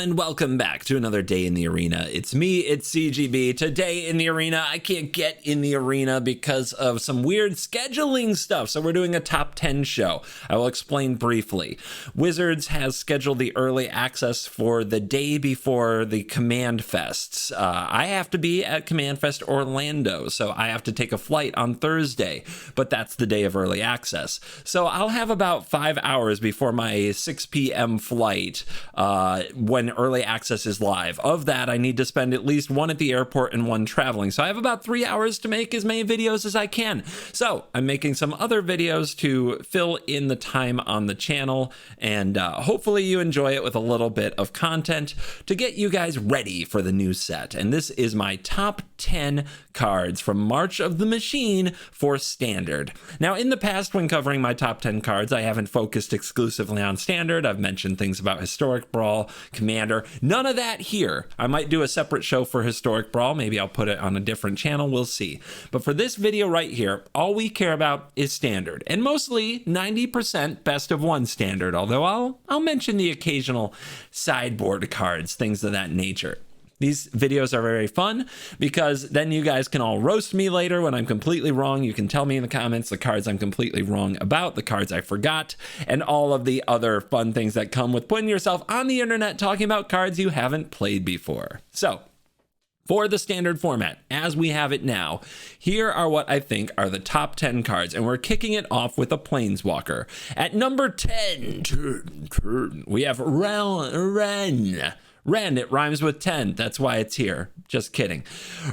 and welcome back to another day in the arena. It's me, it's CGB. Today in the arena, I can't get in the arena because of some weird scheduling stuff, so we're doing a top 10 show. I will explain briefly. Wizards has scheduled the early access for the day before the Command Fests. I have to be at Command Fest Orlando, so I have to take a flight on Thursday, but that's the day of early access. So I'll have about 5 hours before my 6 p.m. flight when early access is live. Of that, I need to spend at least one at the airport and one traveling. So I have about 3 hours to make as many videos as I can. So I'm making some other videos to fill in the time on the channel, and hopefully you enjoy it with a little bit of content to get you guys ready for the new set. And this is my top 10 cards from March of the Machine for Standard. Now, in the past, when covering my top 10 cards, I haven't focused exclusively on Standard. I've mentioned things about Historic Brawl, Commander, none of that here. I might do a separate show for Historic Brawl. Maybe I'll put it on a different channel. We'll see. But for this video right here, all we care about is Standard, and mostly 90% best of one Standard, although I'll mention the occasional sideboard cards, things of that nature. These videos are very fun because then you guys can all roast me later when I'm completely wrong. You can tell me in the comments the cards I'm completely wrong about, the cards I forgot, and all of the other fun things that come with putting yourself on the internet talking about cards you haven't played before. So, for the Standard format, as we have it now, here are what I think are the top 10 cards, and we're kicking it off with a Planeswalker. At number 10, we have Ren. Ren, it rhymes with 10. That's why it's here. Just kidding.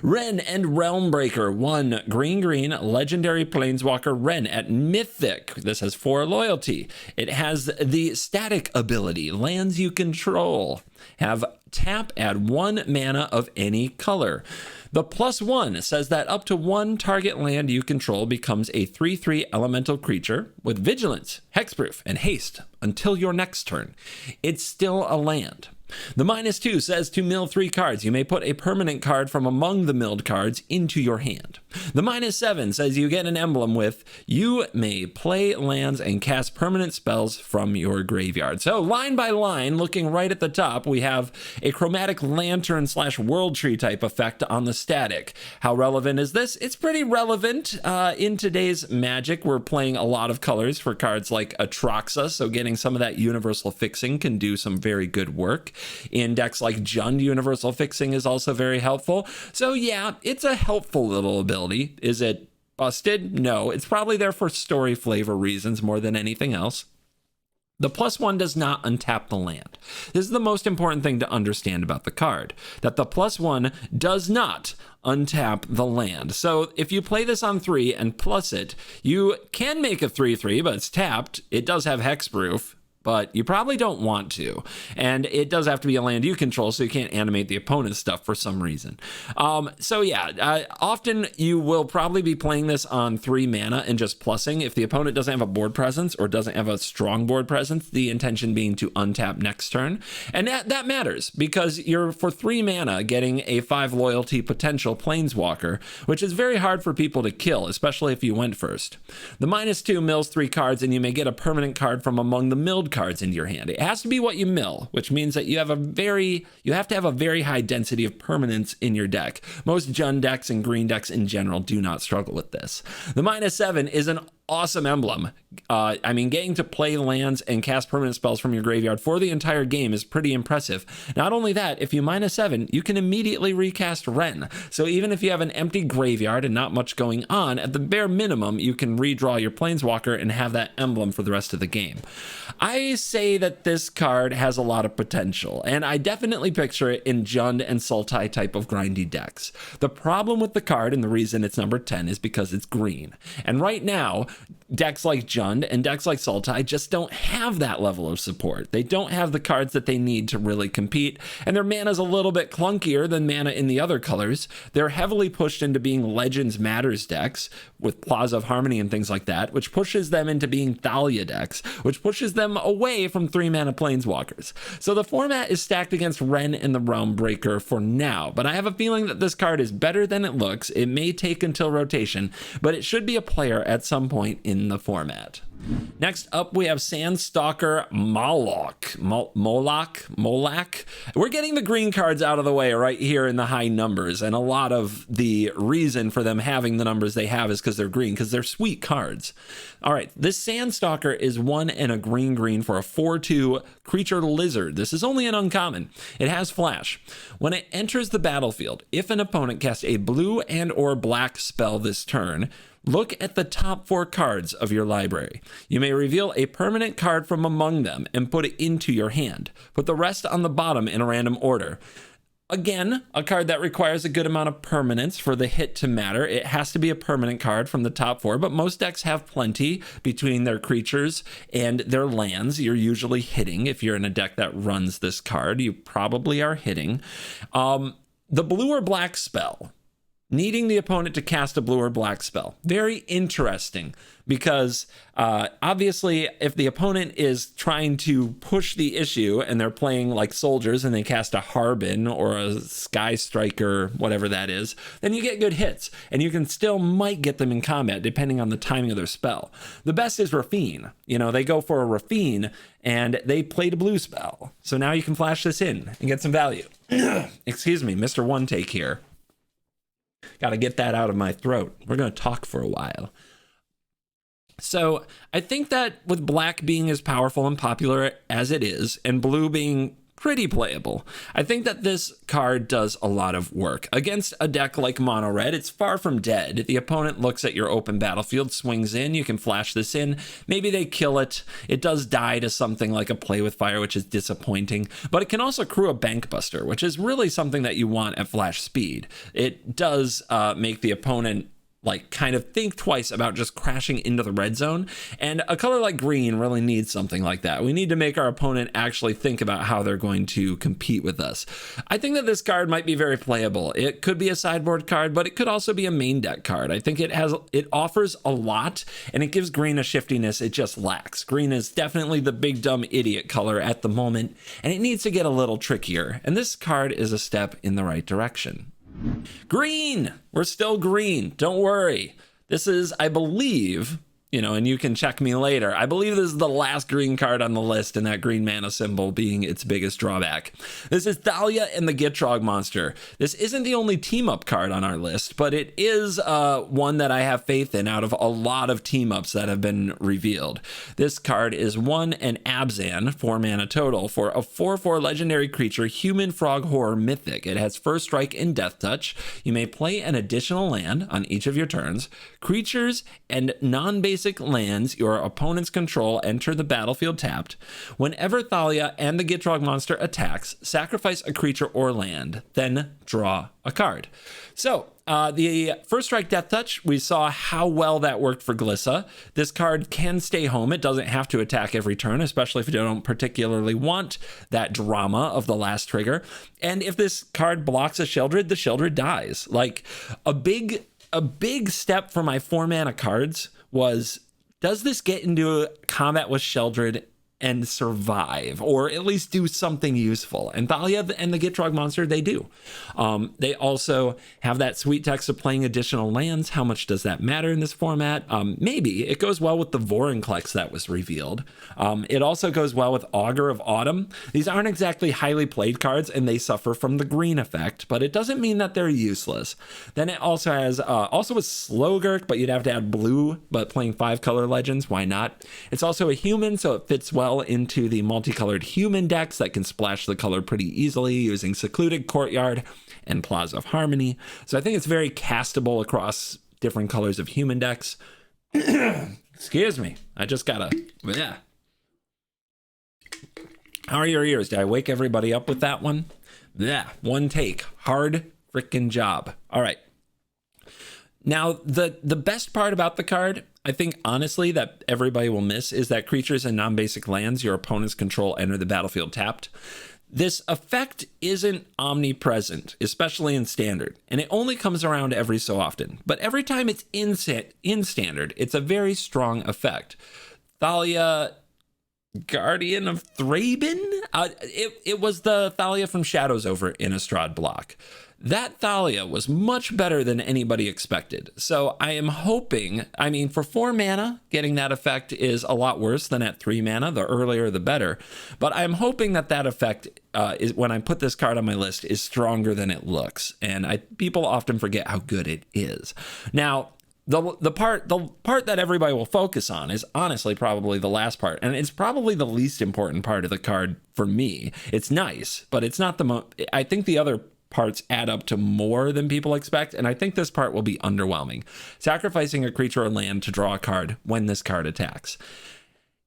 Ren and Realmbreaker. 1 green, legendary Planeswalker Ren at Mythic. This has 4 loyalty. It has the static ability, lands you control. Have tap, add 1 mana of any color. The +1 says that up to 1 target land you control becomes a 3/3 elemental creature with vigilance, hexproof, and haste until your next turn. It's still a land. The -2 says to mill 3 cards. You may put a permanent card from among the milled cards into your hand. The -7 says you get an emblem with, you may play lands and cast permanent spells from your graveyard. So line by line, looking right at the top, we have a chromatic lantern / world tree type effect on the static. How relevant is this? It's pretty relevant. In today's Magic, we're playing a lot of colors for cards like Atraxa, so getting some of that universal fixing can do some very good work. In decks like Jund, universal fixing is also very helpful. So yeah, it's a helpful little ability. Is it busted? No, it's probably there for story flavor reasons more than anything else. The +1 does not untap the land. This is the most important thing to understand about the card, that the +1 does not untap the land. So if you play this on 3 and plus it, you can make a 3/3, but it's tapped. It does have hexproof, but you probably don't want to. And it does have to be a land you control, so you can't animate the opponent's stuff for some reason. So yeah, often you will probably be playing this on 3 mana and just plussing. If the opponent doesn't have a board presence or doesn't have a strong board presence, the intention being to untap next turn. And that matters because you're, for 3 mana, getting a 5 loyalty potential Planeswalker, which is very hard for people to kill, especially if you went first. The -2 mills 3 cards, and you may get a permanent card from among the milled cards into your hand. It has to be what you mill, which means that you have to have a very high density of permanents in your deck. Most Jund decks and green decks in general do not struggle with this. The -7 is an awesome emblem. I mean, getting to play lands and cast permanent spells from your graveyard for the entire game is pretty impressive. Not only that, if you -7, you can immediately recast Ren. So even if you have an empty graveyard and not much going on, at the bare minimum, you can redraw your Planeswalker and have that emblem for the rest of the game. I say that this card has a lot of potential, and I definitely picture it in Jund and Sultai type of grindy decks. The problem with the card, and the reason it's number 10, is because it's green. And right now, decks like Jund and decks like Sultai just don't have that level of support. They don't have the cards that they need to really compete, and their mana's a little bit clunkier than mana in the other colors. They're heavily pushed into being Legends Matters decks with Plaza of Harmony and things like that, which pushes them into being Dahlia decks, which pushes them away from 3 mana Planeswalkers. So the format is stacked against Ren and the Realmbreaker for now, but I have a feeling that this card is better than it looks. It may take until rotation, but it should be a player at some point in the format. Next up, we have Stalker Moloch. We're getting the green cards out of the way right here in the high numbers, and a lot of the reason for them having the numbers they have is because they're green, because they're sweet cards. All right, this Stalker is 1 and a green for a 4/2 creature lizard. This is only an uncommon. It has flash. When it enters the battlefield, if an opponent casts a blue and or black spell this turn, look at the top 4 cards of your library. You may reveal a permanent card from among them and put it into your hand. Put the rest on the bottom in a random order. Again, a card that requires a good amount of permanence for the hit to matter. It has to be a permanent card from the top 4, but most decks have plenty between their creatures and their lands. You're usually hitting. If you're in a deck that runs this card, you probably are hitting. The blue or black spell. Needing the opponent to cast a blue or black spell. Very interesting, because obviously if the opponent is trying to push the issue and they're playing like soldiers and they cast a Harbin or a Sky Striker, whatever that is, then you get good hits, and you can still might get them in combat depending on the timing of their spell. The best is Rafine. You know, they go for a Rafine and they played a blue spell. So now you can flash this in and get some value. Excuse me, Mr. One Take here. Got to get that out of my throat. We're going to talk for a while. So I think that with black being as powerful and popular as it is, and blue being pretty playable, I think that this card does a lot of work. Against a deck like mono red, it's far from dead. The opponent looks at your open battlefield, swings in, you can flash this in. Maybe they kill it. It does die to something like a Play with Fire, which is disappointing, but it can also crew a Bankbuster, which is really something that you want at flash speed. It does make the opponent like kind of think twice about just crashing into the red zone. And a color like green really needs something like that. We need to make our opponent actually think about how they're going to compete with us. I think that this card might be very playable. It could be a sideboard card, but it could also be a main deck card. I think it offers a lot, and it gives green a shiftiness it just lacks. Green is definitely the big dumb idiot color at the moment, and it needs to get a little trickier. And this card is a step in the right direction. Green! We're still green. Don't worry. This is, I believe, you know, and you can check me later, I believe this is the last green card on the list, and that green mana symbol being its biggest drawback. This is Dahlia and the Gitrog monster. This isn't the only team-up card on our list, but it is one that I have faith in out of a lot of team-ups that have been revealed. This card is 1 and Abzan, 4 mana total, for a 4/4 legendary creature, human frog horror mythic. It has first strike and death touch. You may play an additional land on each of your turns. Creatures and non-basic lands your opponents control enter the battlefield tapped. Whenever Thalia and the Gitrog monster attacks, sacrifice a creature or land, then draw a card. So the first strike death touch, we saw how well that worked for Glissa. This card can stay home. It doesn't have to attack every turn, especially if you don't particularly want that drama of the last trigger. And if this card blocks a Sheldred, the Sheldred dies. Like a big step for my 4 mana cards was, does this get into combat with Sheldred and survive, or at least do something useful? And Thalia and the Gitrog monster, they do. They also have that sweet text of playing additional lands. How much does that matter in this format? Maybe. It goes well with the Vorinclex that was revealed. It also goes well with Augur of Autumn. These aren't exactly highly played cards, and they suffer from the green effect, but it doesn't mean that they're useless. Then it also has, also a Slogurk, but you'd have to add blue, but playing 5 color legends, why not? It's also a human, so it fits well into the multicolored human decks that can splash the color pretty easily using Secluded Courtyard and Plaza of Harmony. So I think it's very castable across different colors of human decks. Excuse me. I just gotta, yeah. How are your ears? Did I wake everybody up with that one? Yeah, one take. Hard frickin' job. All right. Now, the best part about the card, I think, honestly, that everybody will miss is that creatures and non-basic lands your opponents control enter the battlefield tapped. This effect isn't omnipresent, especially in Standard, and it only comes around every so often. But every time it's in Standard, it's a very strong effect. Thalia Guardian of Thraben? It was the Thalia from Shadows over in Innistrad block. That Thalia was much better than anybody expected. So I am hoping, for 4 mana, getting that effect is a lot worse than at 3 mana. The earlier, the better. But I'm hoping that effect, is when I put this card on my list, is stronger than it looks. And people often forget how good it is. Now, the part that everybody will focus on is honestly probably the last part, and it's probably the least important part of the card for me. It's nice, but it's not I think the other parts add up to more than people expect, and I think this part will be underwhelming. Sacrificing a creature or land to draw a card when this card attacks.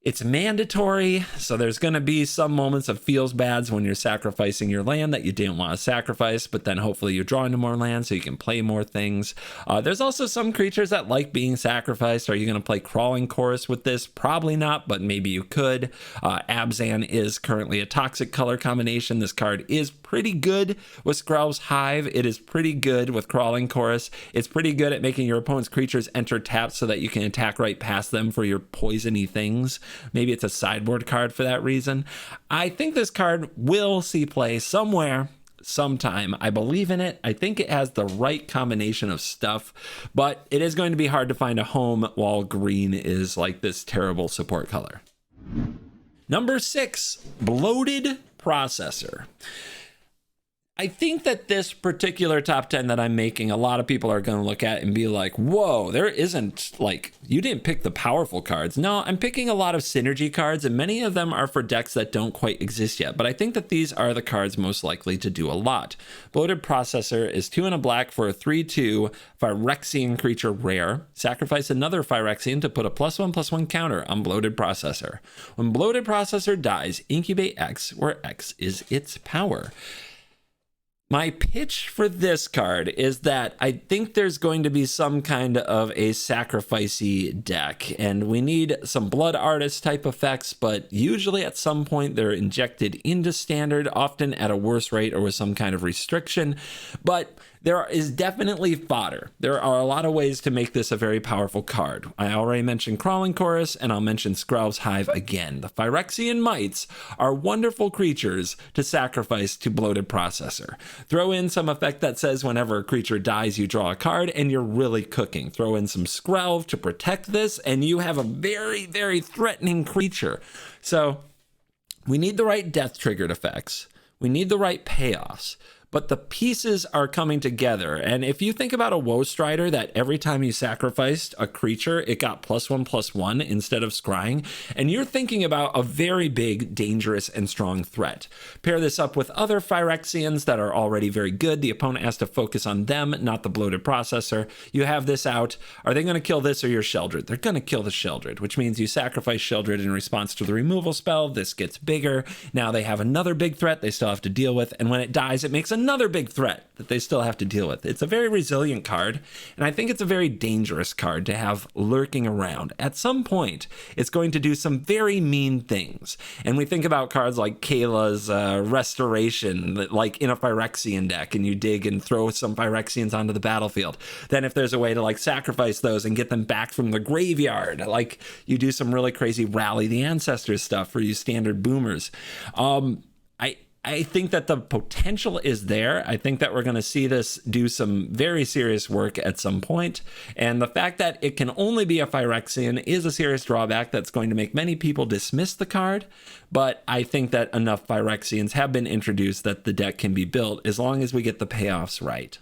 It's mandatory, so there's going to be some moments of feels bads when you're sacrificing your land that you didn't want to sacrifice, but then hopefully you're drawing to more land so you can play more things. There's also some creatures that like being sacrificed. Are you going to play Crawling Chorus with this? Probably not, but maybe you could. Abzan is currently a toxic color combination. This card is pretty good with Skrell's Hive. It is pretty good with Crawling Chorus. It's pretty good at making your opponent's creatures enter tapped so that you can attack right past them for your poisony things. Maybe it's a sideboard card for that reason. I think this card will see play somewhere, sometime. I believe in it. I think it has the right combination of stuff, but it is going to be hard to find a home while green is like this terrible support color. Number 6, Bloated Processor. I think that this particular top 10 that I'm making, a lot of people are going to look at and be like, whoa, there isn't, you didn't pick the powerful cards. No, I'm picking a lot of synergy cards, and many of them are for decks that don't quite exist yet. But I think that these are the cards most likely to do a lot. Bloated Processor is 2 and a black for a 3/2 Phyrexian creature rare. Sacrifice another Phyrexian to put a +1/+1 counter on Bloated Processor. When Bloated Processor dies, incubate X, where X is its power. My pitch for this card is that I think there's going to be some kind of a sacrificey deck, and we need some Blood Artist type effects, but usually at some point they're injected into standard, often at a worse rate or with some kind of restriction. But there is definitely fodder. There are a lot of ways to make this a very powerful card. I already mentioned Crawling Chorus, and I'll mention Skrell's Hive again. The Phyrexian Mites are wonderful creatures to sacrifice to Bloated Processor. Throw in some effect that says whenever a creature dies, you draw a card, and you're really cooking. Throw in some Skrell to protect this, and you have a very, very threatening creature. So we need the right death-triggered effects. We need the right payoffs. But the pieces are coming together. And if you think about a Woe Strider that every time you sacrificed a creature, it got +1/+1 instead of scrying, and you're thinking about a very big, dangerous, and strong threat. Pair this up with other Phyrexians that are already very good. The opponent has to focus on them, not the Bloated Processor. You have this out. Are they going to kill this or your Sheldred? They're going to kill the Sheldred, which means you sacrifice Sheldred in response to the removal spell. This gets bigger. Now they have another big threat they still have to deal with, and when it dies, it makes another big threat that they still have to deal with. It's a very resilient card, and I think it's a very dangerous card to have lurking around. At some point, it's going to do some very mean things. And we think about cards like Kayla's Restoration, like in a Phyrexian deck, and you dig and throw some Phyrexians onto the battlefield. Then if there's a way to sacrifice those and get them back from the graveyard, you do some really crazy Rally the Ancestors stuff for you standard boomers. I think that the potential is there. I think that we're going to see this do some very serious work at some point. And the fact that it can only be a Phyrexian is a serious drawback that's going to make many people dismiss the card. But I think that enough Phyrexians have been introduced that the deck can be built as long as we get the payoffs right.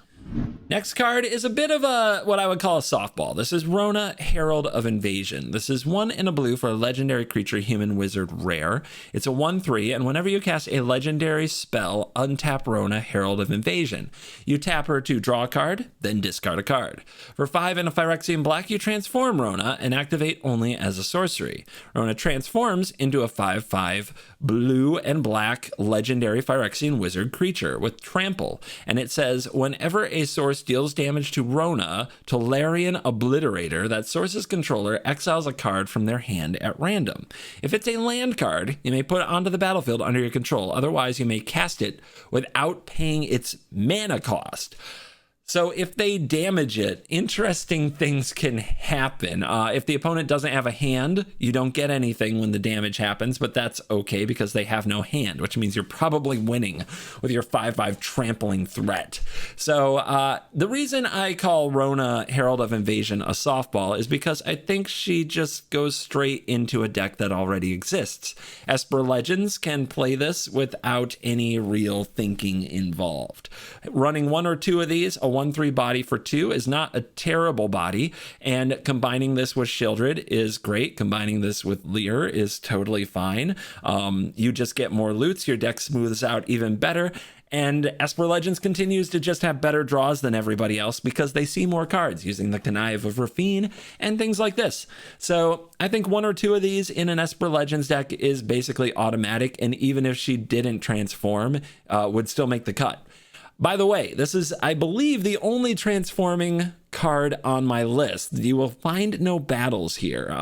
Next card is a bit of what I would call a softball. This is Rona, Herald of Invasion. This is 1 and a blue for a legendary creature, human wizard rare. It's a 1/3, and whenever you cast a legendary spell, untap Rona, Herald of Invasion. You tap her to draw a card, then discard a card. For 5 and a Phyrexian black, you transform Rona and activate only as a sorcery. Rona transforms into a 5/5 blue and black legendary Phyrexian wizard creature with trample, and it says whenever a source deals damage to Rona, Tolarian Obliterator, that source's controller exiles a card from their hand at random. If it's a land card, you may put it onto the battlefield under your control. Otherwise, you may cast it without paying its mana cost. So if they damage it, interesting things can happen. If the opponent doesn't have a hand, you don't get anything when the damage happens, but that's okay because they have no hand, which means you're probably winning with your 5/5 trampling threat. So the reason I call Rona Herald of Invasion a softball is because I think she just goes straight into a deck that already exists. Esper Legends can play this without any real thinking involved. Running one or two of these, a 1/3 body for 2 is not a terrible body, and combining this with Shieldred is great. Combining this with Lear is totally fine. You just get more loots, your deck smooths out even better, and Esper Legends continues to just have better draws than everybody else because they see more cards using the Connive of Rafine and things like this. So I think one or two of these in an Esper Legends deck is basically automatic, and even if she didn't transform, would still make the cut. By the way, this is, I believe, the only transforming card on my list. You will find no battles here.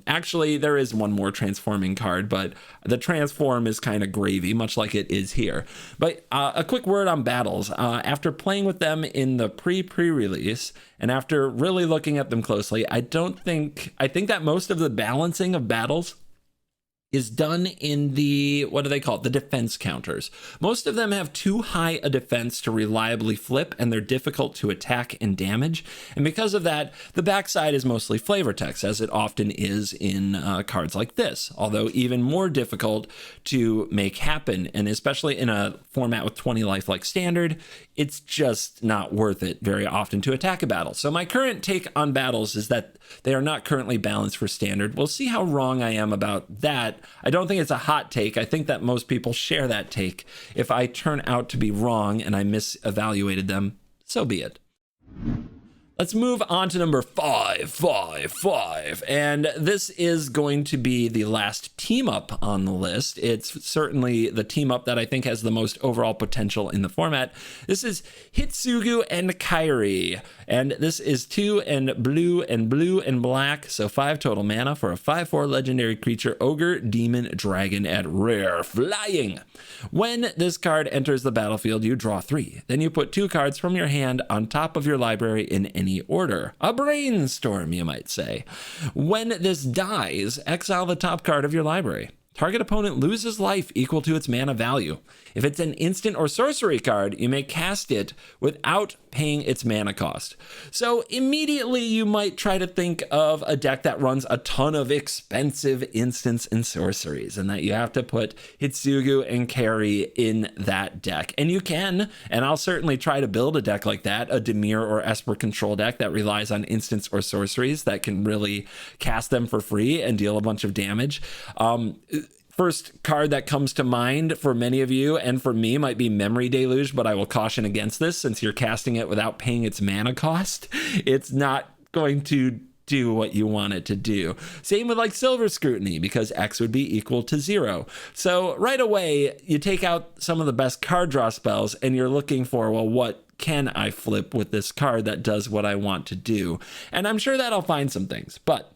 Actually, there is one more transforming card, but the transform is kind of gravy, much like it is here. But a quick word on battles. After playing with them in the pre-release, and after really looking at them closely, I think that most of the balancing of battles is done in the, what do they call it? The defense counters. Most of them have too high a defense to reliably flip, and they're difficult to attack and damage. And because of that, the backside is mostly flavor text, as it often is in cards like this, although even more difficult to make happen. And especially in a format with 20 life like Standard, it's just not worth it very often to attack a battle. So my current take on battles is that they are not currently balanced for Standard. We'll see how wrong I am about that. I don't think it's a hot take. I think that most people share that take. If I turn out to be wrong and I misevaluated them, so be it. Let's move on to number 555, and this is going to be the last team up on the list. It's certainly the team up that I think has the most overall potential in the format. This is Hitsugu and Kairi, and this is 2 and blue and black, so 5 total mana for a 5/4 legendary creature, ogre, demon, dragon at rare flying. When this card enters the battlefield, you draw 3. Then you put 2 cards from your hand on top of your library in any order. A brainstorm, you might say. When this dies, exile the top card of your library. Target opponent loses life equal to its mana value. If it's an instant or sorcery card, you may cast it without paying its mana cost. So immediately you might try to think of a deck that runs a ton of expensive instants and sorceries, and that you have to put Hitsugu and Kairi in that deck. And you can, and I'll certainly try to build a deck like that, a Dimir or Esper control deck that relies on instants or sorceries that can really cast them for free and deal a bunch of damage. First card that comes to mind for many of you and for me might be Memory Deluge, but I will caution against this since you're casting it without paying its mana cost. It's not going to do what you want it to do. Same with like Silver Scrutiny, because X would be equal to 0. So right away, you take out some of the best card draw spells and you're looking for, well, what can I flip with this card that does what I want to do? And I'm sure that I'll find some things, but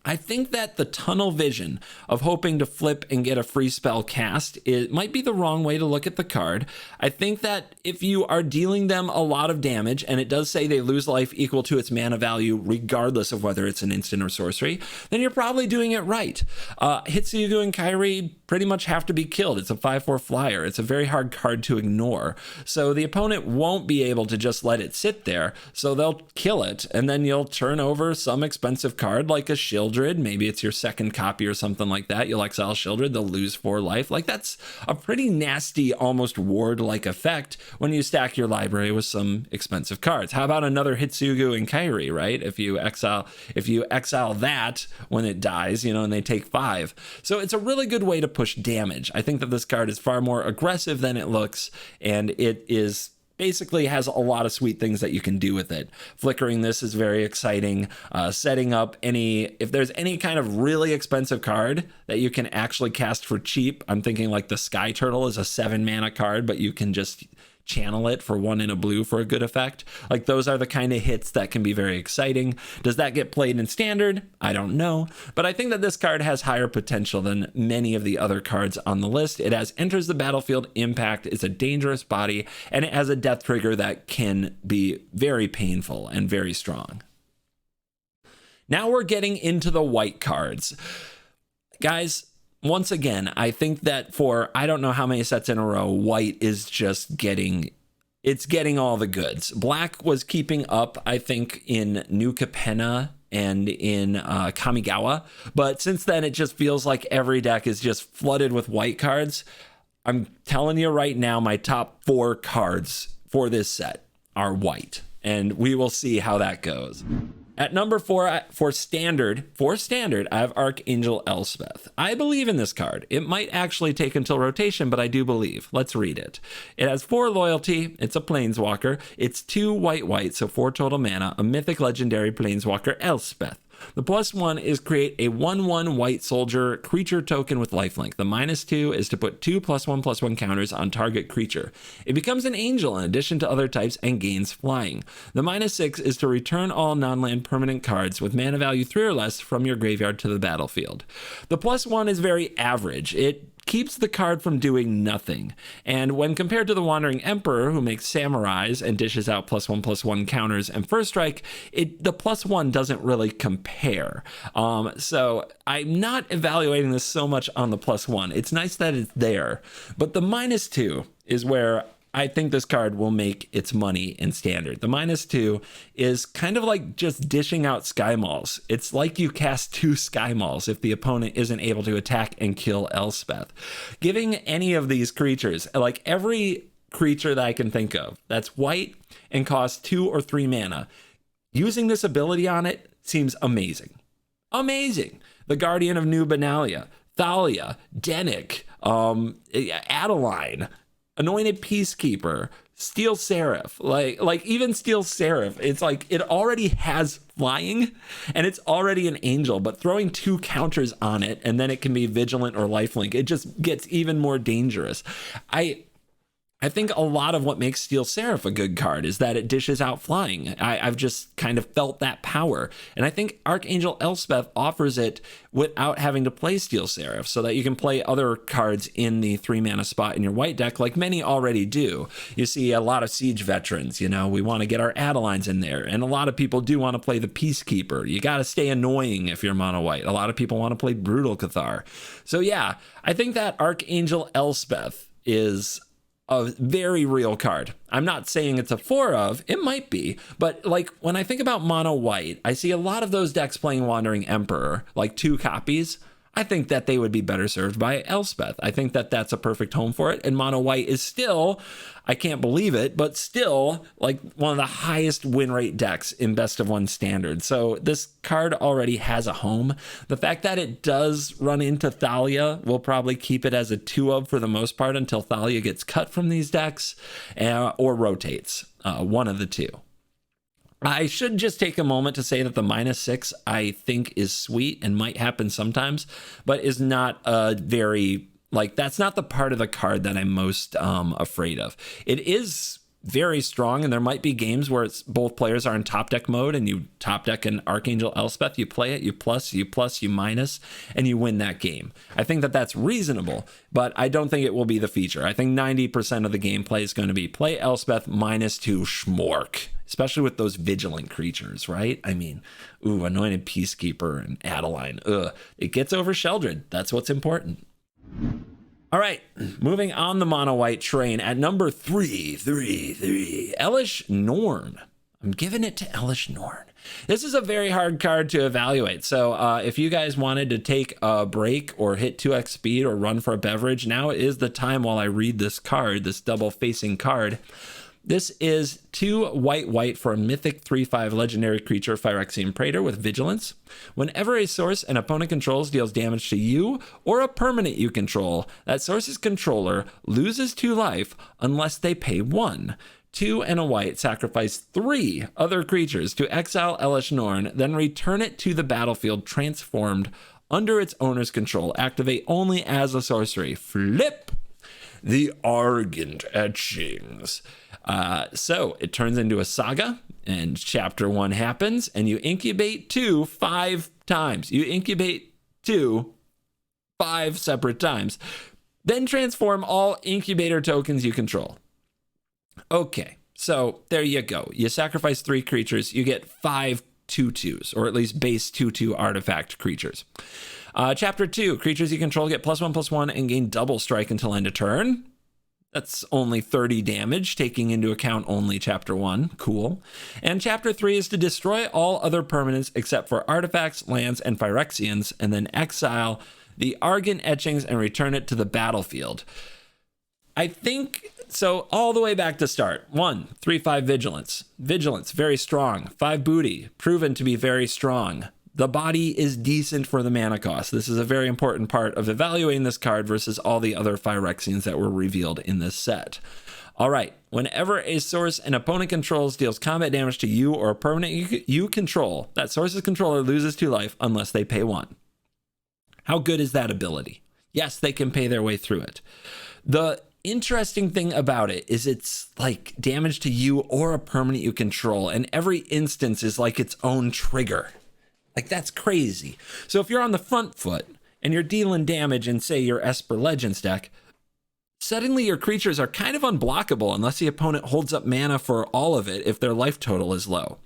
I think that the tunnel vision of hoping to flip and get a free spell cast, it might be the wrong way to look at the card. I think that if you are dealing them a lot of damage, and it does say they lose life equal to its mana value regardless of whether it's an instant or sorcery, then you're probably doing it right. Hitsugu and Kairi pretty much have to be killed. It's a 5/4 flyer. It's a very hard card to ignore. So the opponent won't be able to just let it sit there, so they'll kill it, and then you'll turn over some expensive card like a Shieldred. Maybe it's your second copy or something like that. You'll exile Shieldred, they'll lose 4 life. Like, that's a pretty nasty, almost ward-like effect when you stack your library with some expensive cards. How about another Hitsugu and Kairi, right? If you exile that when it dies, you know, and they take 5. So it's a really good way to push damage. I think that this card is far more aggressive than it looks, and it is basically has a lot of sweet things that you can do with it. Flickering this is very exciting. Setting up if there's any kind of really expensive card that you can actually cast for cheap, I'm thinking like the Sky Turtle is a 7 mana card, but you can just channel it for 1 in a blue for a good effect. Like, those are the kind of hits that can be very exciting. Does that get played in standard? I don't know, but I think that this card has higher potential than many of the other cards on the list. It has enters the battlefield impact, it's a dangerous body, and it has a death trigger that can be very painful and very strong. Now we're getting into the white cards. Guys, once again, I think that for I don't know how many sets in a row, white is just getting all the goods. Black was keeping up, I think, in New Capenna and in Kamigawa, but since then it just feels like every deck is just flooded with white cards. I'm telling you right now, my top 4 cards for this set are white, and we will see how that goes. At number 4, for standard, I have Archangel L Smith. I believe in this card. It might actually take until rotation, but I do believe. Let's read it. It has 4 loyalty. It's a planeswalker. It's 2 white, so 4 total mana. A mythic legendary planeswalker, Elspeth. The +1 is create a 1/1 white soldier creature token with lifelink. The -2 is to put 2 +1/+1 counters on target creature. It becomes an angel in addition to other types and gains flying. The -6 is to return all non-land permanent cards with mana value 3 or less from your graveyard to the battlefield. The +1 is very average. It keeps the card from doing nothing. And when compared to the Wandering Emperor, who makes samurais and dishes out +1/+1 counters and first strike, the +1 doesn't really compare. So I'm not evaluating this so much on the +1. It's nice that it's there, but the -2 is where I think this card will make its money in standard. The -2 is kind of like just dishing out Sky Mauls. It's like you cast 2 Sky Mauls if the opponent isn't able to attack and kill Elspeth. Giving any of these creatures, like every creature that I can think of that's white and costs 2 or 3 mana, using this ability on it seems amazing. Amazing. The Guardian of New Benalia, Dahlia, Dennick, Adeline, Anointed Peacekeeper, Steel Seraph, like even Steel Seraph, it's like it already has flying and it's already an angel, but throwing 2 counters on it and then it can be vigilant or lifelink, it just gets even more dangerous. I think a lot of what makes Steel Seraph a good card is that it dishes out flying. I've just kind of felt that power. And I think Archangel Elspeth offers it without having to play Steel Seraph, so that you can play other cards in the 3 mana spot in your white deck, like many already do. You see a lot of Siege veterans, we want to get our Adelines in there. And a lot of people do want to play the Peacekeeper. You got to stay annoying if you're mono white. A lot of people want to play Brutal Cathar. So yeah, I think that Archangel Elspeth is a very real card. I'm not saying it's a 4 of, it might be, but like when I think about mono white, I see a lot of those decks playing Wandering Emperor, like 2 copies. I think that they would be better served by Elspeth. I think that that's a perfect home for it. And mono white is still, I can't believe it, but still like one of the highest win rate decks in best of 1 standard. So this card already has a home. The fact that it does run into Dahlia will probably keep it as a 2 of for the most part until Dahlia gets cut from these decks or rotates, one of the 2. I should just take a moment to say that the -6 I think is sweet and might happen sometimes, but is not a very, like, that's not the part of the card that I'm most afraid of. It is very strong, and there might be games where it's both players are in top deck mode and you top deck an Archangel Elspeth, you play it, you plus, you minus, and you win that game. I think that that's reasonable, but I don't think it will be the feature. I think 90% of the gameplay is going to be play Elspeth -2 schmork, especially with those vigilant creatures, right? I mean, Anointed Peacekeeper and Adeline, it gets over Sheldred. That's what's important. All right, moving on the mono white train at number 3, Elesh Norn. I'm giving it to Elesh Norn. This is a very hard card to evaluate. So if you guys wanted to take a break or hit 2x speed or run for a beverage, now is the time while I read this card, this double facing card. This is 2 white for a mythic 3/5 legendary creature, Phyrexian Praetor with vigilance. Whenever a source an opponent controls deals damage to you or a permanent you control, that source's controller loses 2 life unless they pay 1. 2 and a white, sacrifice 3 other creatures to exile Elesh Norn, then return it to the battlefield transformed under its owner's control. Activate only as a sorcery. Flip! the Argent Etchings. So it turns into a saga, and chapter 1 happens, and you incubate 2 5 times. You incubate 2 5 separate times. Then transform all incubator tokens you control. Okay, so there you go. You sacrifice 3 creatures, you get 5 2/2s, or at least base 2/2 artifact creatures. Chapter 2, creatures you control get +1/+1 and gain double strike until end of turn. That's only 30 damage, taking into account only chapter 1. Cool. And chapter 3 is to destroy all other permanents except for artifacts, lands, and Phyrexians, and then exile the Argent Etchings and return it to the battlefield. I think, so all the way back to start. 1, 3/5 Vigilance. Vigilance, very strong. 5 Booty, proven to be very strong. The body is decent for the mana cost. This is a very important part of evaluating this card versus all the other Phyrexians that were revealed in this set. All right, whenever a source an opponent controls deals combat damage to you or a permanent you control, that source's controller loses 2 life unless they pay 1. How good is that ability? Yes, they can pay their way through it. The interesting thing about it is it's like damage to you or a permanent you control, and every instance is like its own trigger. Like, that's crazy. So if you're on the front foot and you're dealing damage in, say, your Esper Legends deck, suddenly your creatures are kind of unblockable unless the opponent holds up mana for all of it if their life total is low.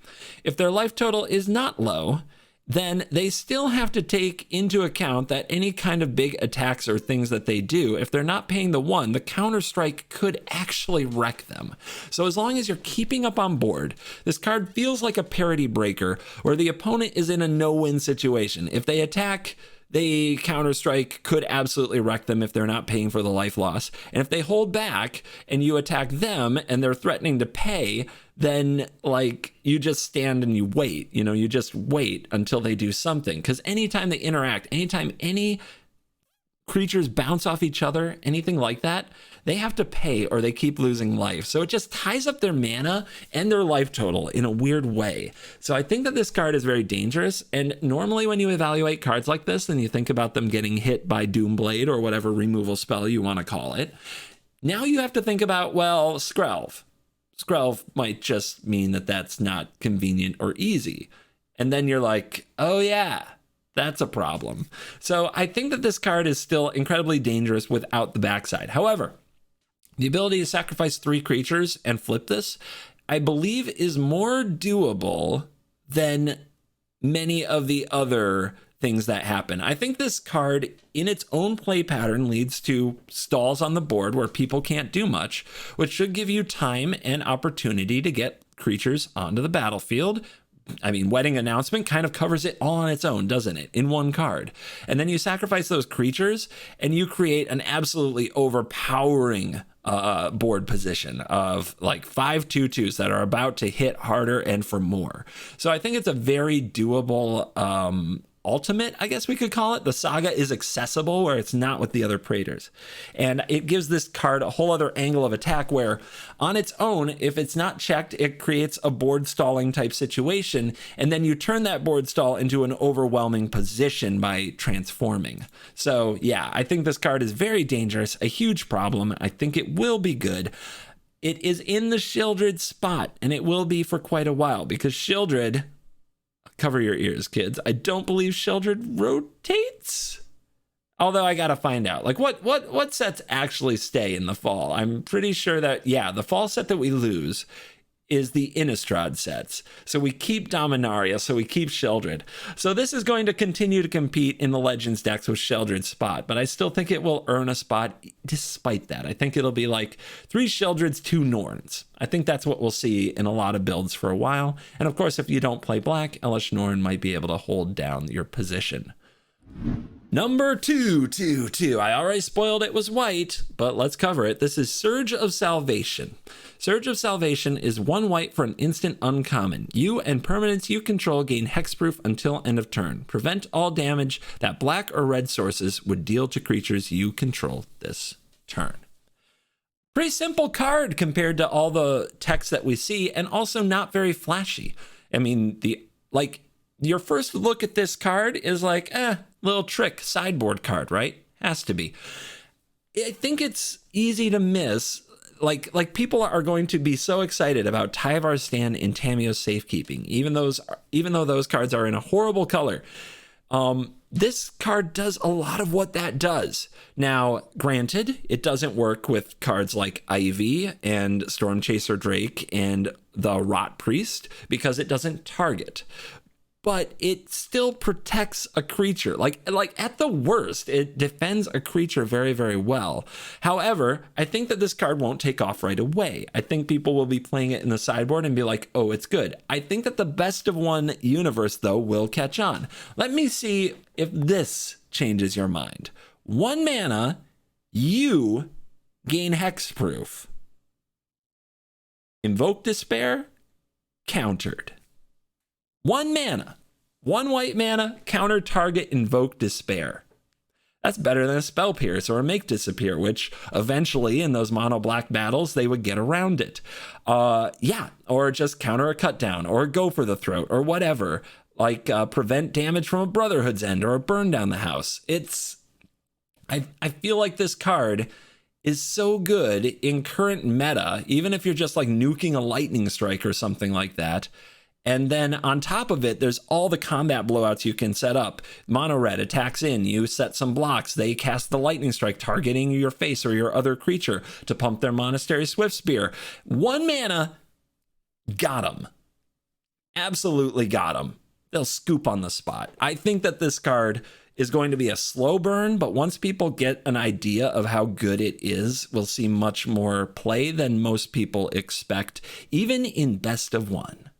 If their life total is not low, then they still have to take into account that any kind of big attacks or things that they do, if they're not paying the 1, the counter strike could actually wreck them. So as long as you're keeping up on board, this card feels like a parity breaker where the opponent is in a no-win situation. If they attack, they counter strike could absolutely wreck them if they're not paying for the life loss. And if they hold back and you attack them and they're threatening to pay, then like you just stand and you wait, you just wait until they do something. Because anytime they interact, anytime any creatures bounce off each other, anything like that, they have to pay or they keep losing life. So it just ties up their mana and their life total in a weird way. So I think that this card is very dangerous. And normally when you evaluate cards like this, then you think about them getting hit by Doomblade or whatever removal spell you want to call it. Now you have to think about, well, Skrelv. Skrelv might just mean that that's not convenient or easy. And then you're like, oh yeah, that's a problem. So I think that this card is still incredibly dangerous without the backside. However, the ability to sacrifice 3 creatures and flip this, I believe, is more doable than many of the other things that happen. I think this card in its own play pattern leads to stalls on the board where people can't do much, which should give you time and opportunity to get creatures onto the battlefield. I mean, Wedding Announcement kind of covers it all on its own, doesn't it? In one card. And then you sacrifice those creatures and you create an absolutely overpowering board position of like 5 2/2s that are about to hit harder and for more. So I think it's a very doable ultimate, I guess we could call it. The saga is accessible where it's not with the other Praetors. And it gives this card a whole other angle of attack where on its own, if it's not checked, it creates a board stalling type situation. And then you turn that board stall into an overwhelming position by transforming. So yeah, I think this card is very dangerous, a huge problem. I think it will be good. It is in the Sheoldred spot, and it will be for quite a while because Sheoldred, cover your ears, kids, I don't believe Sheoldred rotates. Although I gotta find out, like what sets actually stay in the fall. I'm pretty sure that, yeah, the fall set that we lose is the Innistrad sets. So we keep Dominaria, so we keep Sheoldred. So this is going to continue to compete in the Legends decks with Sheoldred's spot, but I still think it will earn a spot despite that. I think it'll be like 3 Sheoldreds, 2 Norns. I think that's what we'll see in a lot of builds for a while. And of course, if you don't play black, Elesh Norn might be able to hold down your position. Number 2. I already spoiled it was white, but let's cover it. This is Surge of Salvation. Surge of Salvation is 1 white for an instant uncommon. You and permanents you control gain hexproof until end of turn. Prevent all damage that black or red sources would deal to creatures you control this turn. Pretty simple card compared to all the text that we see, and also not very flashy. I mean, your first look at this card is like, little trick sideboard card, right? Has to be. I think it's easy to miss. Like people are going to be so excited about Tyvar Stan and Tamiyo's safekeeping, even though those cards are in a horrible color. This card does a lot of what that does. Now, granted, it doesn't work with cards like Ivy and Storm Chaser Drake and the Rot Priest because it doesn't target. But it still protects a creature. Like at the worst, it defends a creature very, very well. However, I think that this card won't take off right away. I think people will be playing it in the sideboard and be like, oh, it's good. I think that the best of one universe, though, will catch on. Let me see if this changes your mind. 1 mana, you gain hexproof. Invoke Despair, countered. 1 mana, 1 white mana, counter target, invoke Despair. That's better than a Spell Pierce or a Make Disappear, which eventually in those mono black battles, they would get around it. Yeah, or just counter a cut down or go for the throat or whatever, like prevent damage from a Brotherhood's End or a burn down the house. I feel like this card is so good in current meta, even if you're just like nuking a lightning strike or something like that. And then on top of it, there's all the combat blowouts you can set up. Mono red attacks in, you set some blocks, they cast the lightning strike targeting your face or your other creature to pump their Monastery Swift Spear. 1 mana, got him. Absolutely got him. They'll scoop on the spot. I think that this card is going to be a slow burn, but once people get an idea of how good it is, we'll see much more play than most people expect, even in best of one.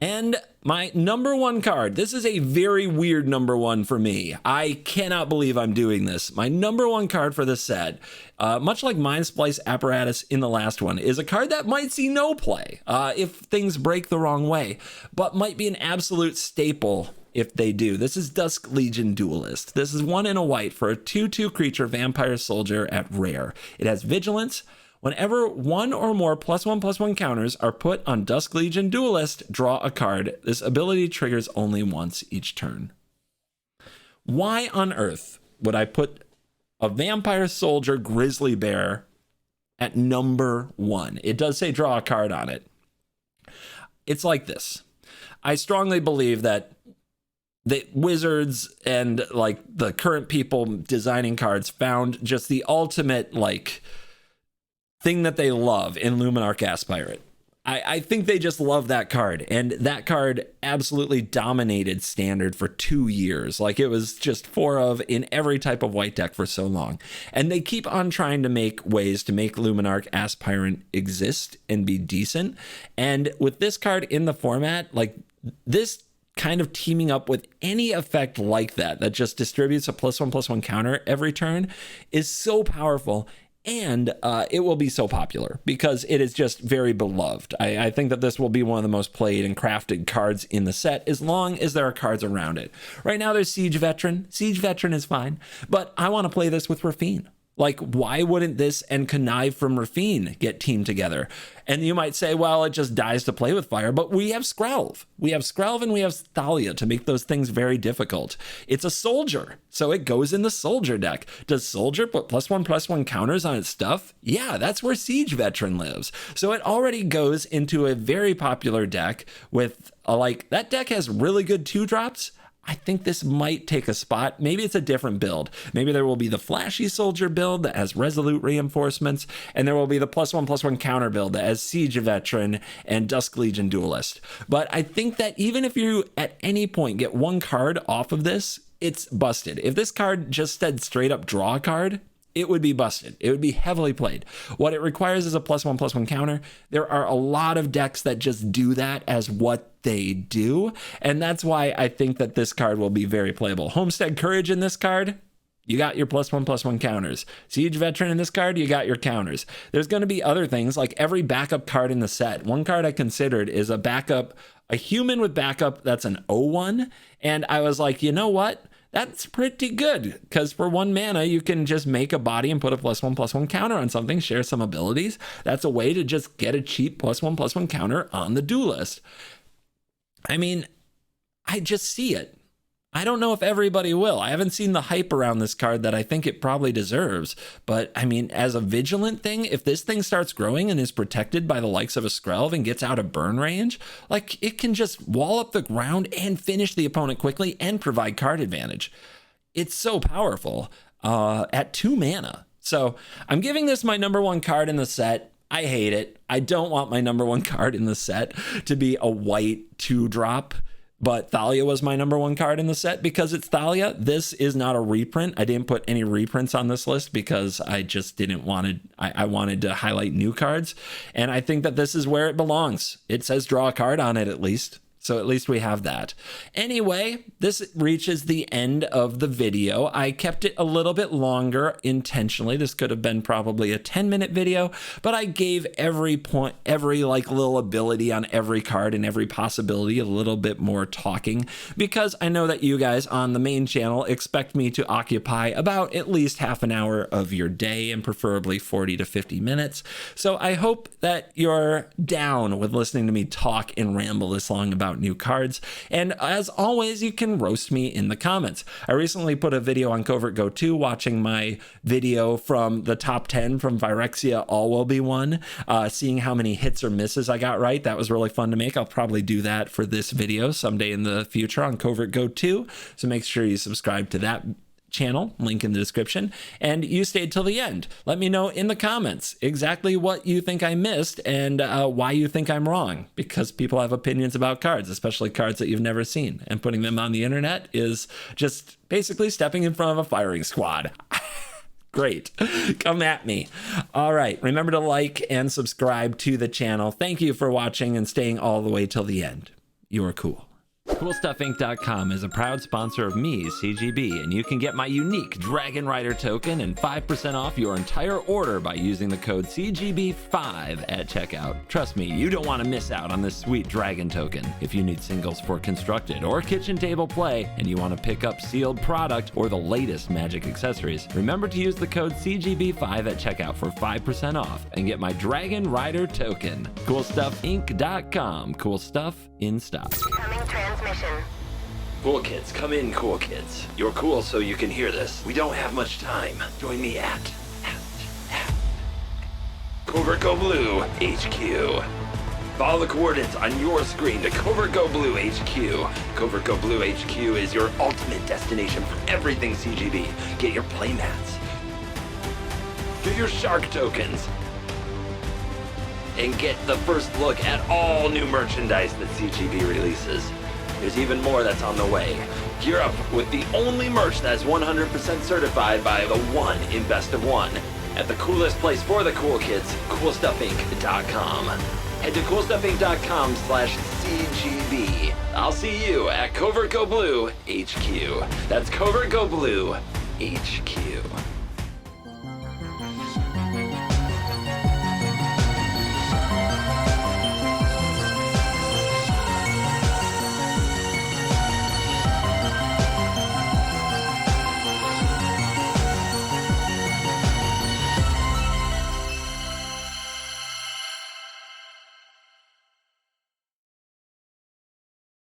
And my number 1 card, this is a very weird number 1 for me. I cannot believe I'm doing this. My number 1 card for this set, much like Mind Splice Apparatus in the last one, is a card that might see no play if things break the wrong way, but might be an absolute staple if they do. This is Dusk Legion Duelist. This is 1 and a white for a 2/2 creature vampire soldier at rare. It has vigilance. Whenever 1 or more +1/+1 counters are put on Dusk Legion Duelist, draw a card. This ability triggers only once each turn. Why on earth would I put a vampire soldier grizzly bear at number 1? It does say draw a card on it. It's like this. I strongly believe that the wizards and like the current people designing cards found just the ultimate like thing that they love in Luminarch Aspirate. I think they just love that card, and that card absolutely dominated Standard for 2 years. Like it was just 4 of in every type of white deck for so long. And they keep on trying to make ways to make Luminarch Aspirant exist and be decent. And with this card in the format, like this kind of teaming up with any effect like that just distributes a +1/+1 counter every turn is so powerful. And it will be so popular because it is just very beloved. I think that this will be one of the most played and crafted cards in the set as long as there are cards around it. Right now there's Siege Veteran. Siege Veteran is fine, but I want to play this with Rafine. Like, why wouldn't this and Connive from Rafine get teamed together? And you might say, well, it just dies to play with fire, but we have Skrelv. We have Skrelv and we have Dahlia to make those things very difficult. It's a soldier, so it goes in the soldier deck. Does soldier put +1/+1 counters on its stuff? Yeah, that's where Siege Veteran lives. So it already goes into a very popular deck with, that deck has really good 2-drops. I think this might take a spot. Maybe it's a different build. Maybe there will be the flashy soldier build that has resolute reinforcements, and there will be the +1/+1 counter build that has Siege Veteran and Dusk Legion Duelist. But I think that even if you at any point get 1 card off of this, it's busted. If this card just said straight up draw a card, it would be busted. It would be heavily played. What it requires is a +1/+1 counter. There are a lot of decks that just do that as what they do. And that's why I think that this card will be very playable. Homestead Courage in this card, you got your +1/+1 counters. Siege Veteran in this card, you got your counters. There's going to be other things like every backup card in the set. One card I considered is a backup, a human with backup that's an 0/1. And I was like, you know what? That's pretty good because for 1 mana, you can just make a body and put a +1/+1 counter on something, share some abilities. That's a way to just get a cheap +1/+1 counter on the Duelist. I mean, I just see it. I don't know if everybody will. I haven't seen the hype around this card that I think it probably deserves. But I mean, as a vigilant thing, if this thing starts growing and is protected by the likes of a Skrelv and gets out of burn range, like it can just wall up the ground and finish the opponent quickly and provide card advantage. It's so powerful at 2 mana. So I'm giving this my number 1 card in the set. I hate it. I don't want my number 1 card in the set to be a white 2-drop. But Dahlia was my number 1 card in the set because it's Dahlia. This is not a reprint. I didn't put any reprints on this list because I just didn't want to. I wanted to highlight new cards. And I think that this is where it belongs. It says draw a card on it at least. So at least we have that. Anyway, this reaches the end of the video. I kept it a little bit longer intentionally. This could have been probably a 10-minute video, but I gave every point, every like little ability on every card and every possibility a little bit more talking, because I know that you guys on the main channel expect me to occupy about at least half an hour of your day and preferably 40 to 50 minutes. So I hope that you're down with listening to me talk and ramble this long about new cards. And as always, you can roast me in the comments. I recently put a video on CovertGoBlue watching my video from the top 10 from Phyrexia All Will Be One, seeing how many hits or misses I got right. That was really fun to make. I'll probably do that for this video someday in the future on CovertGoBlue. So make sure you subscribe to that channel, link in the description, and you stayed till the end. Let me know in the comments exactly what you think I missed and why you think I'm wrong, because people have opinions about cards, especially cards that you've never seen, and putting them on the internet is just basically stepping in front of a firing squad. Great. Come at me. All right. Remember to like and subscribe to the channel. Thank you for watching and staying all the way till the end. You are cool. CoolStuffInc.com is a proud sponsor of me, CGB, and you can get my unique Dragon Rider token and 5% off your entire order by using the code CGB5 at checkout. Trust me, you don't want to miss out on this sweet dragon token. If you need singles for constructed or kitchen table play, and you want to pick up sealed product or the latest magic accessories, remember to use the code CGB5 at checkout for 5% off and get my Dragon Rider token. CoolStuffInc.com. Cool stuff in stock. Coming transmission. Cool kids, come in, cool kids. You're cool so you can hear this. We don't have much time. Join me at CovertGoBlue HQ. Follow the coordinates on your screen to CovertGoBlue HQ. CovertGoBlue HQ is your ultimate destination for everything CGB. Get your playmats. Get your shark tokens. And get the first look at all new merchandise that CGB releases. There's even more that's on the way. Gear up with the only merch that's 100% certified by the one in Best of One. At the coolest place for the cool kids, CoolStuffInc.com. Head to CoolStuffInc.com/CGB. I'll see you at CovertGoBlue HQ. That's CovertGoBlue HQ.